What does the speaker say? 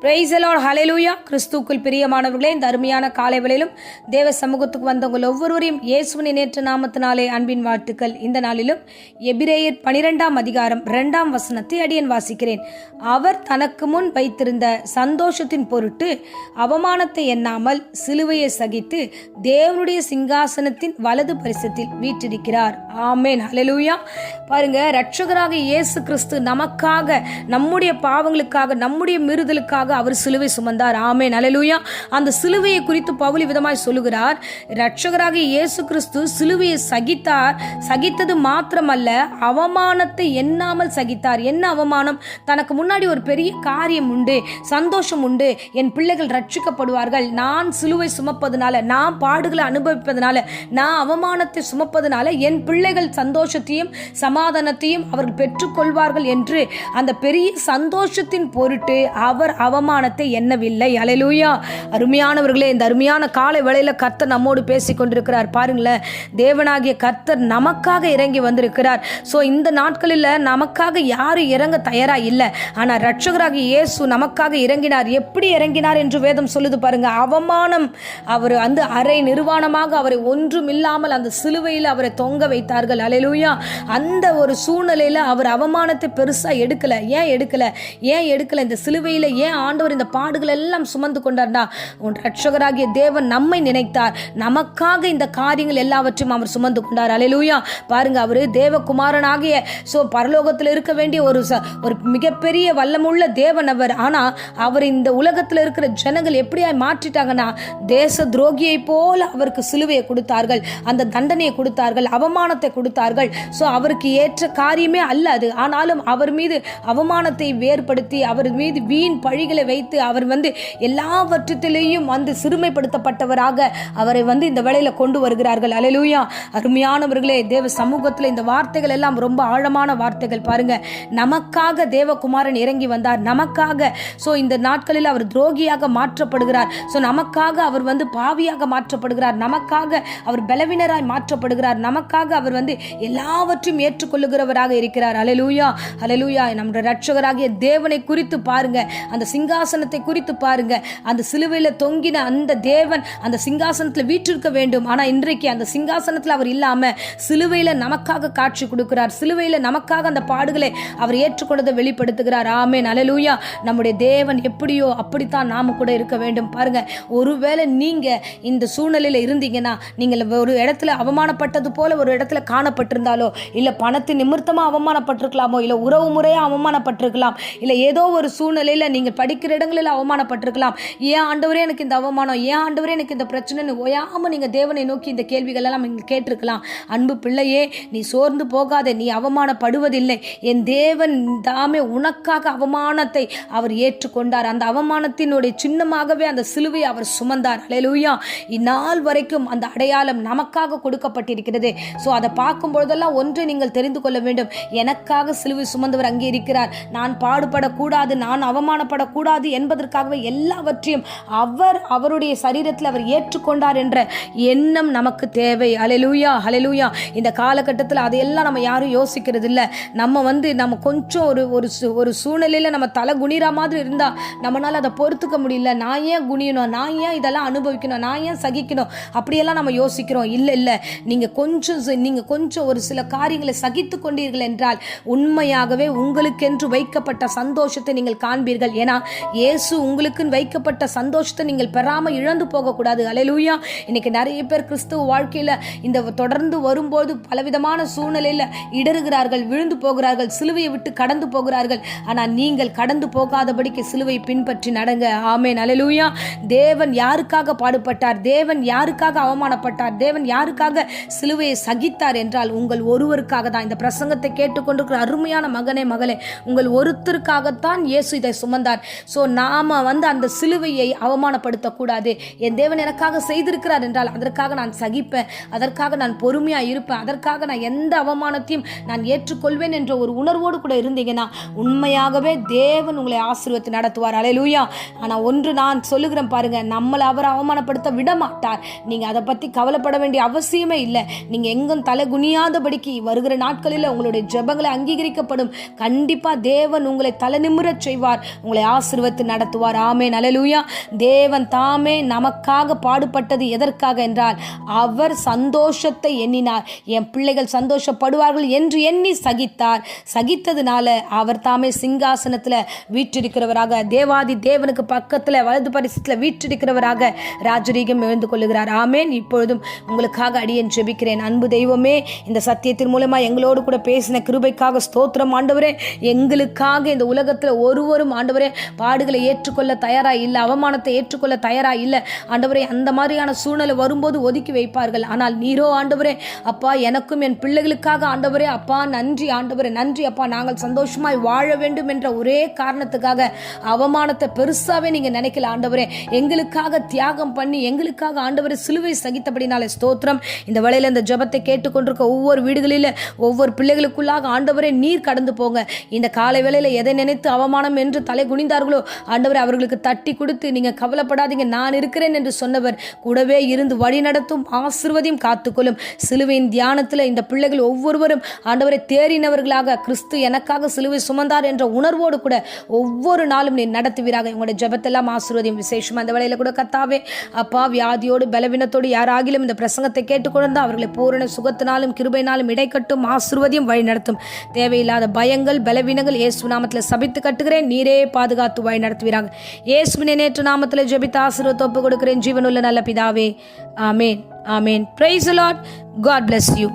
Price the Lord, ஹல்லேலூயா. கிறிஸ்துவுக்குள் பிரியமானவர்களே, இந்த அருமையான காலை வேளையிலும் தேவ சமூகத்துக்கு வந்தவங்கள் ஒவ்வொருவரையும் இயேசுவின் நேற்று நாமத்தினாலே அன்பின் வாழ்த்துக்கள். இந்த நாளிலும் எபிரேயர் 12ஆம் அதிகாரம் 2ஆம் வசனத்தை அடியேன் வாசிக்கிறேன். அவர் தனக்கு முன் வைத்திருந்த சந்தோஷத்தின் பொருட்டு அவமானத்தை எண்ணாமல் சிலுவையை சகித்து தேவனுடைய சிங்காசனத்தின் வலது பரிசத்தில் வீற்றிருக்கிறார். ஆமென், ஹல்லேலூயா. பாருங்க, இரட்சகராக இயேசு கிறிஸ்து நமக்காக, நம்முடைய பாவங்களுக்காக, நம்முடைய மீறுதலுக்காக அவர் சிலுவை சுமந்தார். ஆமென், ஹல்லேலூயா. அந்த சிலுவையை குறித்து பவுல் விதமாய் சொல்லுகிறார். இரட்சகராக இயேசு கிறிஸ்து சிலுவையை சகித்தார். சகித்தது மாத்திரமல்ல, அவமானத்தை எண்ணாமல் சகித்தார். என்ன அவமானம்? தனக்கு முன்னாடி ஒரு பெரிய காரியம் உண்டு, சந்தோஷம் உண்டு, என் பிள்ளைகள் ரட்சிக்கப்படுவார்கள், நான் சிலுவை சுமப்பதனால, நான் பாடுகளை அனுபவிப்பதனால, நான் அவமானத்தை சுமப்பதனால என் பிள்ளைகள் சந்தோஷத்தையும் சமாதானத்தையும் அவர்கள் பெற்றுக்கொள்வார்கள் என்று அந்த பெரிய சந்தோஷத்தின் பொருட்டு அவர் அவமானத்தை எண்ணவில்லை. ஹல்லேலூயா. அருமையானவர்களே, இந்த அருமையான காலை வேளையில கர்த்தர் நம்மோடு பேசிக் கொண்டிருக்கிறார். பாருங்களேன், தேவனாகிய கர்த்தர் நமக்காக இறங்கி வந்திருக்கிறார். ஸோ இந்த நாட்களில் நமக்காக யாரும் இறங்க தயாரா இல்லை. ஆனால் இரட்சகராகிய இயேசு நமக்காக இறங்கினார். எப்படி இறங்கினார் என்று வேதம் சொல்லுது பாருங்க. அவமானம், அவர் அந்த அரை நிர்வாணமாக அவரை ஒன்றும் இல்லாமல் அந்த சிலுவையில் அவரை தொங்க வைத்தார்கள். ஹல்லேலூயா. அந்த ஒரு சூழ்நிலையில் அவர் அவமானத்தை பெருசா எடுக்கல. ஏன் எடுக்கல? இந்த சிலுவையில் ஏன் ஆண்டவர் இந்த பாடுகள் எல்லாம் சுமந்து கொண்டார்னா, உன் இரட்சகராகிய தேவன் நம்மை நினைத்தார். நமக்காக இந்த காரியங்கள் எல்லாவற்றையும் அவர் சுமந்து கொண்டார். ஹல்லேலூயா. பாருங்க, அவரு தேவகுமாரனாகிய பரலோகத்தில் இருக்க வேண்டிய ஒரு மிகப்பெரிய வல்லமுள்ள தேவன் அவர். ஆனா அவர் இந்த உலகத்தில் இருக்கிற ஜனங்கள் எப்படியாய் மாற்றிட்டாங்கன்னா, தேச துரோகியை போல அவருக்கு சிலுவையை கொடுத்தார்கள், அந்த தண்டனையை கொடுத்தார்கள், அவமானத்தை கொடுத்தார்கள். ஸோ அவருக்கு ஏற்ற காரியமே அல்ல அது. ஆனாலும் அவர் மீது அவமானத்தை வேறுபடுத்தி, அவர் மீது வீண் பழிகளை வைத்து, அவர் எல்லாவற்றிலேயும் சிறுமைப்படுத்தப்பட்டவராக அவரை இந்த வேளையில கொண்டு வருகிறார்கள். ஹல்லேலூயா. அருமையானவர்களே, தேவ சமூகத்தில் இந்த வார்த்தைகள் எல்லாம் ரொம்ப ஆழமான வார்த்தைகள். பாருங்க, நமக்காக தேவகுமாரன் இறங்கி வந்தார். நமக்காக இந்த நாட்களில் அவர் துரோகியாக மாற்றப்படுகிறார். நமக்காக அவர் பாவியாக மாற்றப்படுகிறார். நமக்காக அவர் பலவீனராய் மாற்றப்படுகிறார். நமக்காக அவர் எல்லாவற்றையும் ஏற்றுக்கொள்ளுகிறவராக இருக்கிறார். ஹல்லேலூயா, ஹல்லேலூயா. நம்முடைய இரட்சகராகிய தேவனை குறித்து பாருங்க, அந்த சிங்காசனத்தை குறித்து பாருங்க. அந்த சிலுவையில தொங்கின அந்த தேவன் அந்த சிங்காசனத்தில் வீற்றிருக்க வேண்டும். ஆனா இன்றைக்கு அந்த சிங்காசனத்தில் அவர் இல்லாம சிலுவையில நமக்காக காட்சி கொடுக்கிறார். சிலுவையில நமக்காக அந்த பாடுகளை அவர் ஏற்றுக்கொண்டதை வெளிப்படுத்துகிறார். ஆமென், ஹல்லேலூயா. நம்முடைய தேவன் எப்படியோ அப்படித்தான் நாம கூட இருக்க வேண்டும். பாருங்க, ஒருவேளை நீங்க இந்த சூழ்நிலையில இருந்தீங்கன்னா, நீங்கள் ஒரு இடத்துல அவமானப்பட்டது போல ஒரு இடத்துல காணப்பட்டிருந்தாலோ, இல்ல பணத்தின் நிமித்தமா அவமானப்பட்டிருக்கலாமோ, இல்ல உறவு முறையா அவமானப்பட்டிருக்கலாம், இல்ல ஏதோ ஒரு சூழ்நிலையில நீங்க படிக்கிற இடங்களில் அவமானப்பட்டிருக்கலாம். ஏன் ஆண்டவரே எனக்கு இந்த அவமானம், ஏன் ஆண்டவரே எனக்கு இந்த பிரச்சனை, ஓயாம நீங்க தேவனை நோக்கி இந்த கேள்விகள் எல்லாம் நீங்க கேட்டிருக்கலாம். அன்பு பிள்ளையே, நீ சோர்ந்து போகாதே, நீ அவமானப்படுவதில்லை. என் தேவன் தாமே உனக்காக அவமானத்தை அவர் ஏற்றுக்கொண்டார். அந்த அவமானத்தினுடைய சின்னமாகவே அந்த சிலுவையை அவர் சுமந்தார். ஹல்லேலூயா. இந்நாள் வரைக்கும் அந்த அடையாளம் நமக்காக கொடுக்கப்பட்டிருக்கிறது. ஸோ அதை பார்க்கும் பொழுதெல்லாம் ஒன்றை நீங்கள் தெரிந்து கொள்ள வேண்டும். எனக்காக சிலுவை சுமந்தவர் அங்கே இருக்கிறார். நான் பாடுபடக்கூடாது, நான் அவமானப்படக்கூடாது என்பதற்காகவே எல்லாவற்றையும் அவருடைய சரீரத்தில் அவர் ஏற்றுக்கொண்டார் என்ற எண்ணம் நமக்கு தேவை. ஹல்லேலூயா, ஹல்லேலூயா. இந்த காலகட்டத்தில் அதையெல்லாம் நம்ம யாரும் யோசிக்கிறது இல்லை. நம்ம கொஞ்சம் ஒரு சூழ்நிலையில் நம்ம தலை குனிற மாதிரி இருந்தால் நம்மளால் அதை பொறுத்துக்க முடியல. நான் ஏன் குனியணும், நான் ஏன் இதெல்லாம் அனுபவிக்கணும், நான் ஏன் சகிக்கணும், அப்படியெல்லாம் நம்ம யோசிக்கிறோம். இல்லை, நீங்கள் கொஞ்சம் ஒரு சில காரியங்களை சகித்து கொண்டீர்கள் என்றால் உண்மையாகவே உங்களுக்கென்று வைக்கப்பட்ட சந்தோஷத்தை நீங்கள் காண்பீர்கள். ஏன்னா இயேசு உங்களுக்குன்னு வைக்கப்பட்ட சந்தோஷத்தை நீங்கள் பெறாம இழந்து போகக்கூடாது. ஹல்லேலூயா. இன்னைக்கு நிறைய பேர் கிறிஸ்துவ வாழ்க்கையில இந்த தொடர்ந்து வரும்போது பலவிதமான சூழ்நிலையில இடறுகிறார்கள், விழுந்து போகிறார்கள், சிலுவையை விட்டு கடந்து போகிறார்கள். ஆனா நீங்கள் கடந்து போகாதபடிக்கு சிலுவை பின்பற்றி நடங்க. ஆமென், ஹல்லேலூயா. தேவன் யாருக்காக பாடுபட்டார், தேவன் யாருக்காக அவமானப்பட்டார், தேவன் யாருக்காக சிலுவையை சகித்தார் என்றால் உங்கள் ஒருவருக்காக தான். இந்த பிரசங்கத்தை கேட்டுக்கொண்டிருக்கிற அருமையான மகனே, மகளே, உங்கள் ஒருத்தருக்காகத்தான் இயேசு இதை சுமந்தார். ஸோ நாம அந்த சிலுவையை அவமானப்படுத்தக்கூடாது. என் தேவன் எனக்காக செய்திருக்கிறார் என்றால் அதற்காக நான் சகிப்பேன், அதற்காக நான் பொறுமையா இருப்பேன், அதற்காக நான் எந்த அவமானத்தையும் நான் ஏற்றுக்கொள்வேன் என்ற ஒரு உணர்வோடு கூட இருந்தீங்கன்னா உண்மையாகவே தேவன் உங்களை ஆசீர்வதித்து நடத்துவார். ஹல்லேலூயா. ஆனால் ஒன்று நான் சொல்லுகிறேன் பாருங்க, நம்மளை அவர் அவமானப்படுத்த விட மாட்டார். நீங்க அதை பத்தி கவலைப்பட வேண்டிய அவசியமே இல்லை. நீங்க எங்கும் தலை குனியாதபடிக்கு வருகிற நாட்களில் உங்களுடைய ஜெபங்களை அங்கீகரிக்கப்படும். கண்டிப்பா தேவன் உங்களை தலை நிமிரச் செய்வார், உங்களை ஆசீர்வதித்து நடத்துவார். ஆமென். அல்லேலூயா. தேவன் தாமே நமக்காக பாடுபட்டது எதற்காக என்றால் அவர் சந்தோஷத்தை எண்ணினார். என் பிள்ளைகள் சந்தோஷப்படுவார்கள் என்று எண்ணி சகித்தார். சகித்ததுனால அவர் தாமே சிங்காசனத்தில் வீற்றிருக்கிறவராக, தேவாதி தேவனுக்கு பக்கத்தில் வலது பரிசத்தில் வீற்றிருக்கிறவராக ராஜரீகம் எழுந்து கொள்ளுகிறார். ஆமென். இப்பொழுதும் உங்களுக்காக அடியேன் ஜெபிக்கிறேன். அன்பு தெய்வமே, இந்த சத்தியத்தின் மூலமா எங்களோடு கூட பேசின கிருபைக்காக ஸ்தோத்திரம் ஆண்டவரே. எங்களுக்காக இந்த உலகத்தில் ஒருவரும் ஆண்டவரே பாடுகளை ஏற்றுக்கொள்ள தயாரா இல்லை, அவமானத்தை ஏற்றுக்கொள்ள தயாரா இல்லை ஆண்டவரே. அந்த மாதிரியான சூழ்நிலை வரும்போது ஒதுக்கி வைப்பார்கள். ஆனால் நீரோ ஆண்டவரே அப்பா, எனக்கும் என் பிள்ளைகளுக்காக ஆண்டவரே அப்பா நன்றி ஆண்டவரே, நன்றி அப்பா. நாங்கள் சந்தோஷமாய் வாழ வேண்டும் என்ற ஒரே காரணத்துக்காக அவமானத்தை பெருசாவே நீங்க நினைக்கல ஆண்டவரே. எங்களுக்காக தியாகம் பண்ணி எங்களுக்காக ஆண்டவரே சிலுவை சகித்தபடினாலே ஸ்தோத்திரம். இந்த வேளையில இந்த ஜெபத்தை கேட்டுக்கொண்டிருக்க ஒவ்வொரு வீடுகளில் ஒவ்வொரு பிள்ளைகளுக்குள்ளாக ஆண்டவரே நீர் கடந்து போங்க. இந்த காலை வேளையில எதை நினைத்து அவமானம் என்று தலை குனிந்தார்களோ ஆண்டவரே அவர்களுக்கு தட்டி கொடுத்து நீங்க கவலைப்படாதீங்க, நான் இருக்கிறேன் என்று சொன்னவர் கூடவே இருந்து வழி நடத்தும், ஆசீர்வதியும், காத்துக்கொள்ளும். சிலுவையின் தியானத்தில் இந்த பிள்ளைகள் ஒவ்வொருவரும் ஆண்டவரை தேறினவர்களாக கிறிஸ்து எனக்காக சிலுவை சுமந்தார் என்ற உணர்வோடு கூட ஒவ்வொரு நாளும் நீ நடத்துவீராக. உங்களுடைய ஜெபத்தெல்லாம் ஆசீர்வதியும். விசேஷமா அந்த வேளையில கூட கர்த்தாவே அப்பா, வியாதியோடு பலவீனத்தோடு யாராகிலும் இந்த பிரசங்கத்தை கேட்டுக்கொண்டு அவர்களை பூரண சுகத்தினாலும் கிருபையினாலும் இடைக்கட்டும், ஆசீர்வதியும், வழி நடத்தும். தேவையில்லாத பயங்கள் பலவீனங்கள் இயேசு நாமத்தில் சபித்து கட்டுகிறேன். நீரே பாதுகாத்து வழி நடத்துவீராக. இயேசுவின் நேற்று நாமத்தில் ஜெபித்து ஆசீர்வாதத்தை ஒப்புக் கொடுக்கிறேன் ஜீவனுள்ள நல்ல பிதாவே. ஆமேன். ஆமேன். Praise the Lord. God bless you.